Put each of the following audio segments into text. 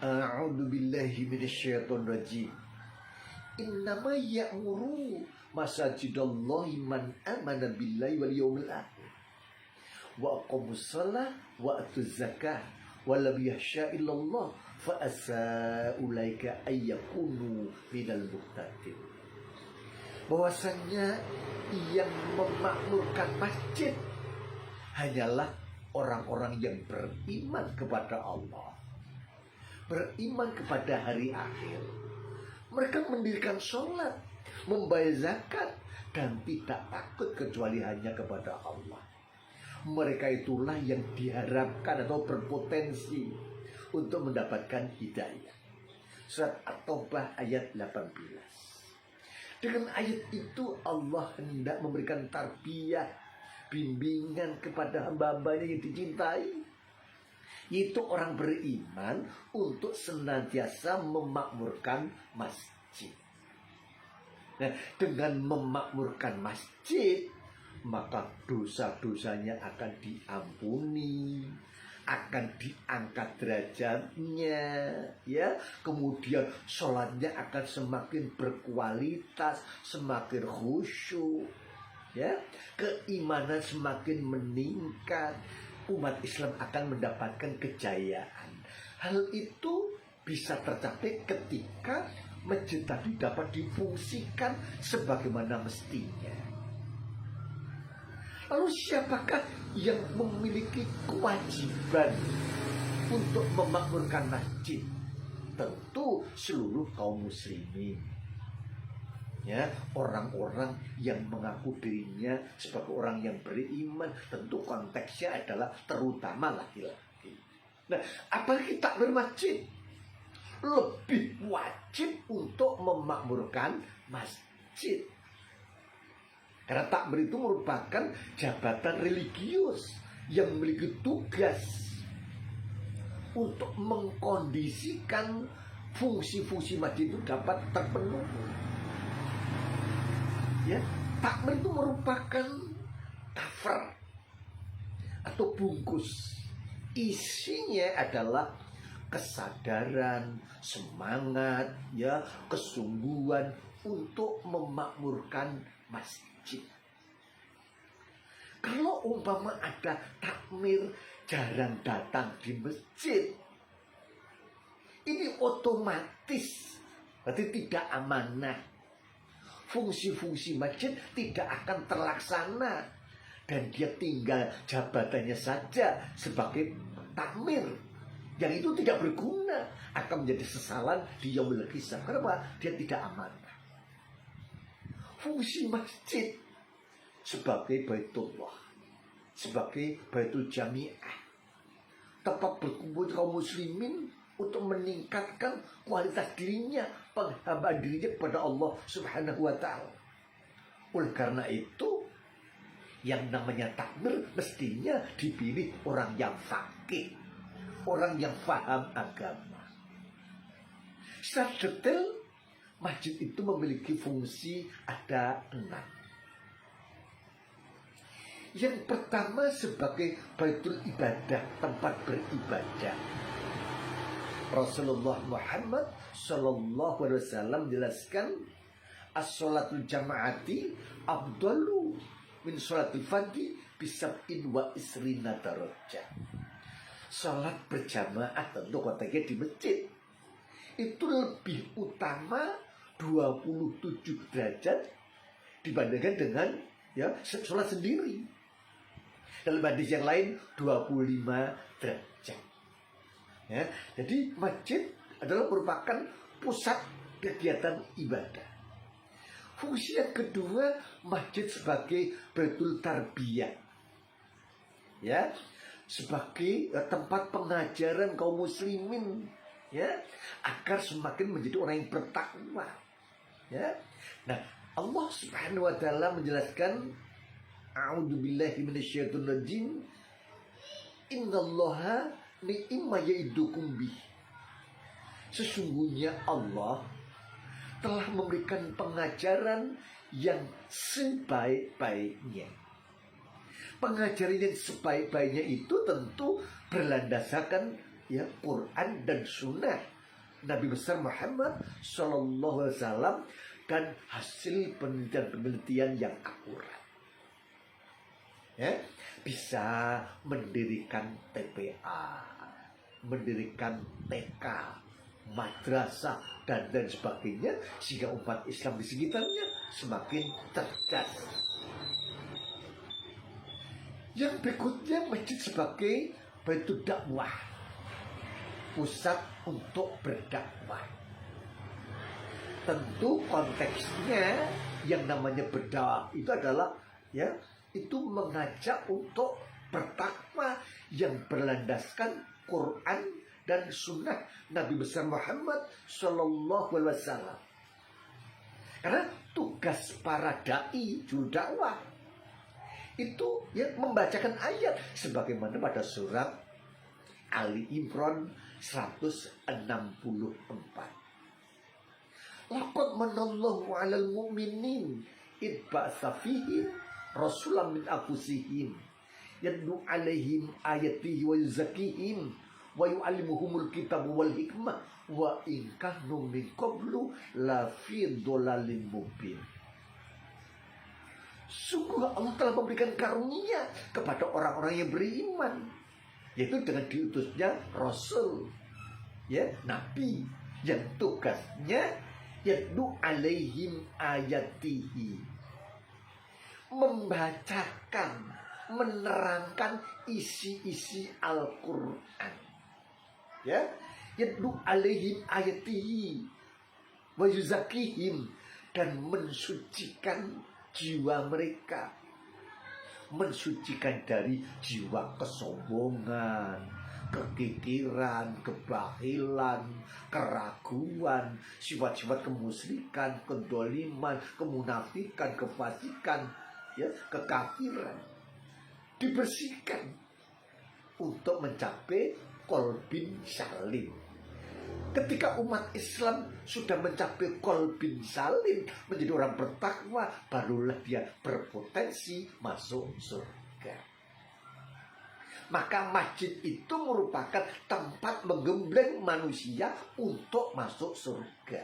A'udzu billahi minasyaitonir rajim. Innama ya'muru masajidallahi man amana billahi wal yawmil akhir wa aqamus shalah wa atuz zakah wa lam yakhsha illallah fa asa ulaika ayyakunu minal muttaqin. Bahwasanya yang memakmurkan masjid hanyalah orang-orang yang beriman kepada Allah, beriman kepada hari akhir. Mereka mendirikan sholat, membayar zakat, dan tidak takut kecuali hanya kepada Allah. Mereka itulah yang diharapkan atau berpotensi untuk mendapatkan hidayah. Surat At-Taubah ayat 18. Dengan ayat itu Allah hendak memberikan tarbiyah, bimbingan kepada hamba-hambanya yang dicintai, yaitu orang beriman, untuk senantiasa memakmurkan masjid. Nah, dengan memakmurkan masjid, maka dosa-dosanya akan diampuni, akan diangkat derajatnya, ya. Kemudian sholatnya akan semakin berkualitas, semakin khusyuk, ya. Keimanan semakin meningkat, umat Islam akan mendapatkan kejayaan. Hal itu bisa tercapai ketika masjid tadi dapat difungsikan sebagaimana mestinya. Lalu siapakah yang memiliki kewajiban untuk memakmurkan masjid? Tentu seluruh kaum muslimin, ya, orang-orang yang mengaku dirinya sebagai orang yang beriman. Tentu konteksnya adalah terutama laki-laki. Nah, apalagi takmir masjid, lebih wajib untuk memakmurkan masjid. Karena takmir itu merupakan jabatan religius yang memiliki tugas untuk mengkondisikan fungsi-fungsi masjid itu dapat terpenuhi. Ya, takmir itu merupakan cover atau bungkus. Isinya adalah kesadaran, semangat, ya, kesungguhan untuk memakmurkan masjid. Kalau umpama ada takmir jarang datang di masjid, ini otomatis berarti tidak amanah. Fungsi-fungsi masjid tidak akan terlaksana, dan dia tinggal jabatannya saja sebagai takmir, yang itu tidak berguna, akan menjadi sesalan di yaumul hisab. Kenapa? Dia tidak amanah. Fungsi masjid sebagai baitullah, sebagai baitul jami'ah, tempat berkumpul kaum muslimin untuk meningkatkan kualitas dirinya, penghambaan dirinya kepada Allah Subhanahu wa ta'ala. Oleh karena itu, yang namanya takmir mestinya dipilih orang yang faqih, orang yang paham agama. Secara detail, masjid itu memiliki fungsi ada 6. Yang pertama sebagai baitul ibadah, tempat beribadah. Rasulullah Muhammad sallallahu alaihi wasallam jelaskan, as-sholatul jama'ati afdalu min sholatil fardhi bisab'in wa isrina darajah. Salat berjamaah, tentu konteksnya di masjid, itu lebih utama 27 derajat dibandingkan dengan, ya, sholat sendiri. Dalam hadis yang lain 25 derajat. Ya, jadi masjid adalah merupakan pusat kegiatan ibadah. Fungsi yang kedua, masjid sebagai baitul tarbiyah, ya, sebagai tempat pengajaran kaum muslimin, ya, agar semakin menjadi orang yang bertakwa, ya. Nah, Allah Subhanahu wa ta'ala menjelaskan, a'udzu billahi minasyaitonir rajim, innallaha ni'ma ya'idukum bih. Sesungguhnya Allah telah memberikan pengajaran yang sebaik-baiknya. Pengajaran yang sebaik-baiknya itu tentu berlandaskan, ya, Quran dan Sunnah Nabi besar Muhammad Sallallahu Alaihi Wasallam dan hasil penelitian yang akurat. Ya, bisa mendirikan TPA, mendirikan TK, madrasah dan sebagainya, sehingga umat Islam di sekitarnya semakin cerdas. Yang berikutnya, masjid sebagai baitul dakwah, pusat untuk berdakwah. Tentu konteksnya yang namanya berdakwah itu adalah itu mengajak untuk bertakwa yang berlandaskan Quran dan sunnah Nabi besar Muhammad Sallallahu Alaihi Wasallam. Karena tugas para dai juru dakwah itu membacakan ayat sebagaimana pada surat Ali Imran 164. Laqad manallahu 'alal mu'minin id ba'atsa fihim rasulan min anfusihim yatlu 'alaihim ayatihi wa yuzakkihim wa yu'allimuhumul kitab wal hikmah wa in kanu min qablu la fi dhalalin mubin. Sungguh Allah telah memberikan karunia kepada orang-orang yang beriman, yaitu dengan diutusnya Rasul, Nabi, yang tugasnya yatlu alaihim ayatihi, membacakan, menerangkan isi-isi Al-Quran. Yatlu alaihim ayatihi wa yuzakkihim, dan mensucikan jiwa mereka, mensucikan dari jiwa kesombongan, kekikiran, kebahilan, keraguan, sifat-sifat kemusyrikan, kedoliman, kemunafikan, kefasikan, kekafiran. Dibersihkan untuk mencapai qalbin salim. Ketika umat Islam sudah mencapai qalbin salim, menjadi orang bertakwa, barulah dia berpotensi masuk surga. Maka masjid itu merupakan tempat menggembleng manusia untuk masuk surga.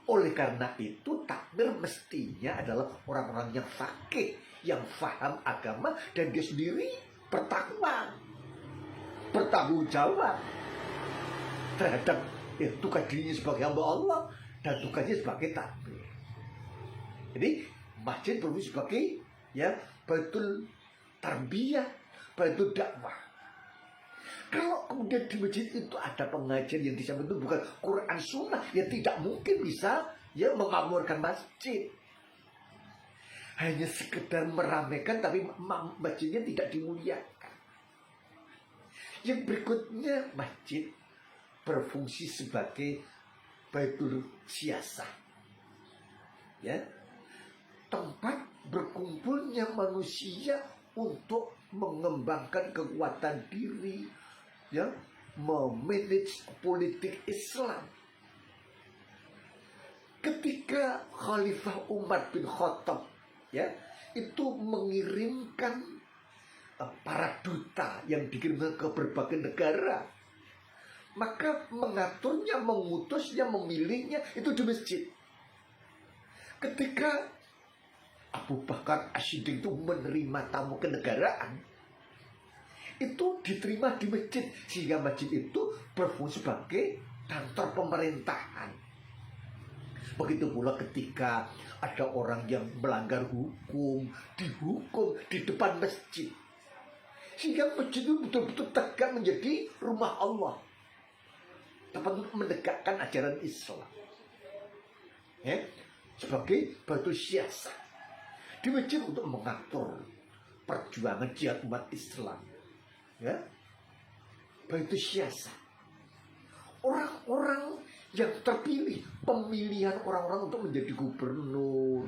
Oleh karena itu, takmir mestinya adalah orang-orang yang faqih, yang faham agama, dan dia sendiri bertakwa, bertanggung jawab terhadap tugas dirinya sebagai hamba Allah dan tugasnya sebagai takmir. Jadi masjid berfungsi sebagai baitul tarbiyah, baitul dakwah. Kalau kemudian di masjid itu ada pengajian yang disebut itu bukan Quran Sunnah, tidak mungkin bisa memakmurkan masjid. Hanya sekedar meramaikan, tapi masjidnya tidak dimuliakan. Yang berikutnya, masjid berfungsi sebagai baitul siasah, tempat berkumpulnya manusia untuk mengembangkan kekuatan diri, memanage politik Islam. Ketika Khalifah Umar bin Khattab itu mengirimkan para duta yang dikirimkan ke berbagai negara, maka mengaturnya, mengutusnya, memilihnya itu di masjid. Ketika Abu Bakar As-Siddiq itu menerima tamu kenegaraan, itu diterima di masjid, sehingga masjid itu berfungsi sebagai kantor pemerintahan. Begitu pula ketika ada orang yang melanggar hukum, dihukum di depan masjid, sehingga masjid itu betul-betul tegak menjadi rumah Allah, tempat untuk menegakkan ajaran Islam, sebagai baitul siasah di masjid untuk mengatur perjuangan jihad umat Islam, baitul siasah. Orang-orang yang terpilih, pemilihan orang-orang untuk menjadi gubernur,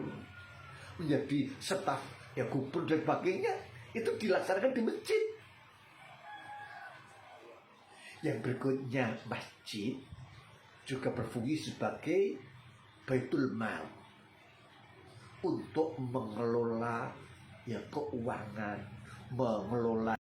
menjadi staf gubernur dan sebagainya, itu dilaksanakan di masjid. Yang berikutnya, masjid juga berfungsi sebagai baitul mal, untuk mengelola keuangan, mengelola